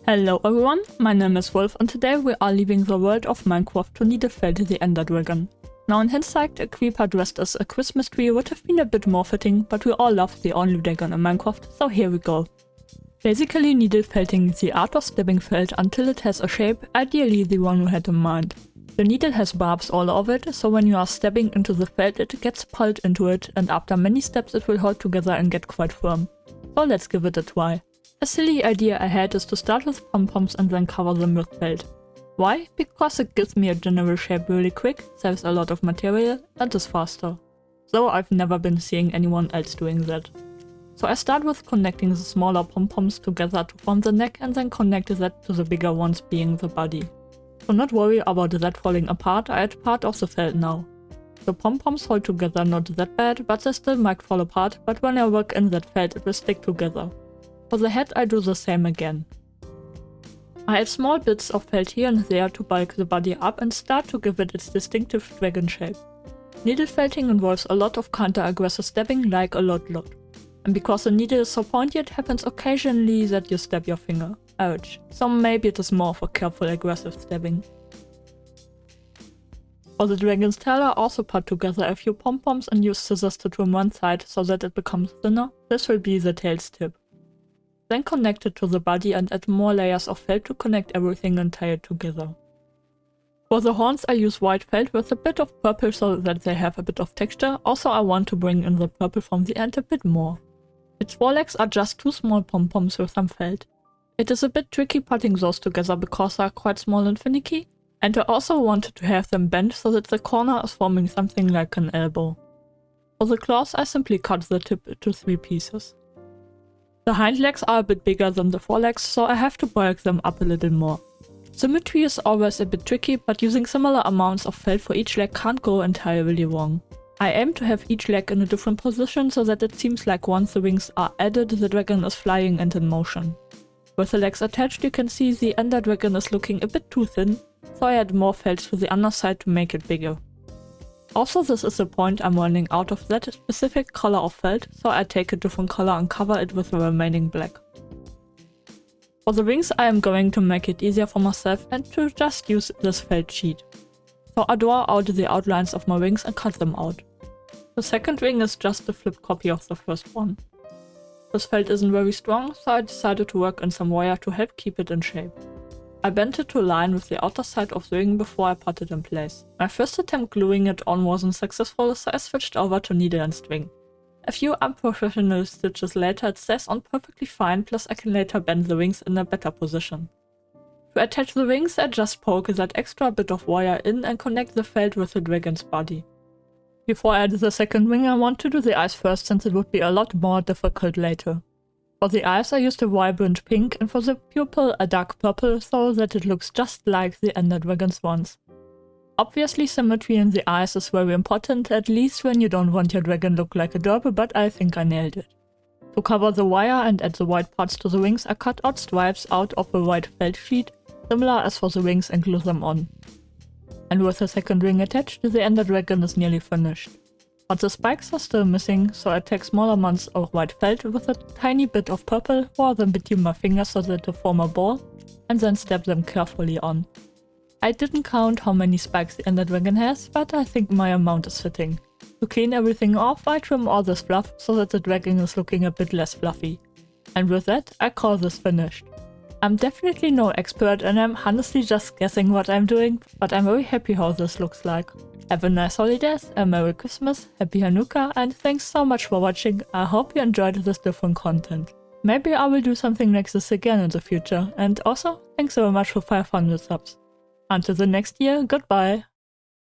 Hello everyone, my name is Wolf and today we are leaving the world of Minecraft to Nidavellir the Ender Dragon. Now in hindsight, a creeper dressed as a Christmas tree would have been a bit more fitting, but we all love the only dragon in Minecraft, so here we go. Basically needle-felting the art of stabbing felt until it has a shape, ideally the one we had in mind. The needle has barbs all over it, so when you are stabbing into the felt it gets pulled into it, and after many steps it will hold together and get quite firm. So let's give it a try. A silly idea I had is to start with pom-poms and then cover them with felt. Why? Because it gives me a general shape really quick, saves a lot of material, and is faster. Though I've never been seeing anyone else doing that. So I start with connecting the smaller pom-poms together to form the neck and then connect that to the bigger ones being the body. So not worry about that falling apart, I add part of the felt now. The pom-poms hold together not that bad, but they still might fall apart, but when I work in that felt it will stick together. For the head I do the same again. I add small bits of felt here and there to bulk the body up and start to give it its distinctive dragon shape. Needle felting involves a lot of counter-aggressive stabbing, like a lot. And because the needle is so pointy it happens occasionally that you stab your finger. Ouch. So maybe it is more of a careful aggressive stabbing. For the dragon's tail I also put together a few pom-poms and use scissors to trim one side so that it becomes thinner. This will be the tail's tip. Then connect it to the body and add more layers of felt to connect everything and tie it together. For the horns I use white felt with a bit of purple so that they have a bit of texture, also I want to bring in the purple from the end a bit more. Its forelegs are just two small pom-poms with some felt. It is a bit tricky putting those together because they are quite small and finicky, and I also wanted to have them bent so that the corner is forming something like an elbow. For the claws I simply cut the tip into 3 pieces. The hind legs are a bit bigger than the forelegs, so I have to bulk them up a little more. Symmetry is always a bit tricky, but using similar amounts of felt for each leg can't go entirely wrong. I aim to have each leg in a different position so that it seems like once the wings are added, the dragon is flying and in motion. With the legs attached you can see the Ender Dragon is looking a bit too thin, so I add more felt to the underside to make it bigger. Also this is the point I'm running out of that specific color of felt, so I take a different color and cover it with the remaining black. For the wings I am going to make it easier for myself and to just use this felt sheet. So I draw out the outlines of my wings and cut them out. The second wing is just a flipped copy of the first one. This felt isn't very strong, so I decided to work in some wire to help keep it in shape. I bent it to align with the outer side of the wing before I put it in place. My first attempt gluing it on wasn't successful, so I switched over to needle and string. A few unprofessional stitches later it stays on perfectly fine, plus I can later bend the wings in a better position. To attach the wings I just poke that extra bit of wire in and connect the felt with the dragon's body. Before I add the second wing I want to do the eyes first since it would be a lot more difficult later. For the eyes I used a vibrant pink and for the pupil a dark purple so that it looks just like the Ender Dragon's ones. Obviously symmetry in the eyes is very important, at least when you don't want your dragon look like a derp, but I think I nailed it. To cover the wire and add the white parts to the wings I cut out stripes out of a white felt sheet, similar as for the wings, and glue them on. And with the second wing attached, the Ender Dragon is nearly finished. But the spikes are still missing, so I take small amounts of white felt with a tiny bit of purple, pour them between my fingers so that they form a ball, and then stab them carefully on. I didn't count how many spikes the Ender Dragon has, but I think my amount is fitting. To clean everything off, I trim all this fluff so that the dragon is looking a bit less fluffy. And with that, I call this finished. I'm definitely no expert and I'm honestly just guessing what I'm doing, but I'm very happy how this looks like. Have a nice holidays, a Merry Christmas, Happy Hanukkah, and thanks so much for watching. I hope you enjoyed this different content. Maybe I will do something like this again in the future, and also thanks so much for 500 subs. Until the next year, goodbye!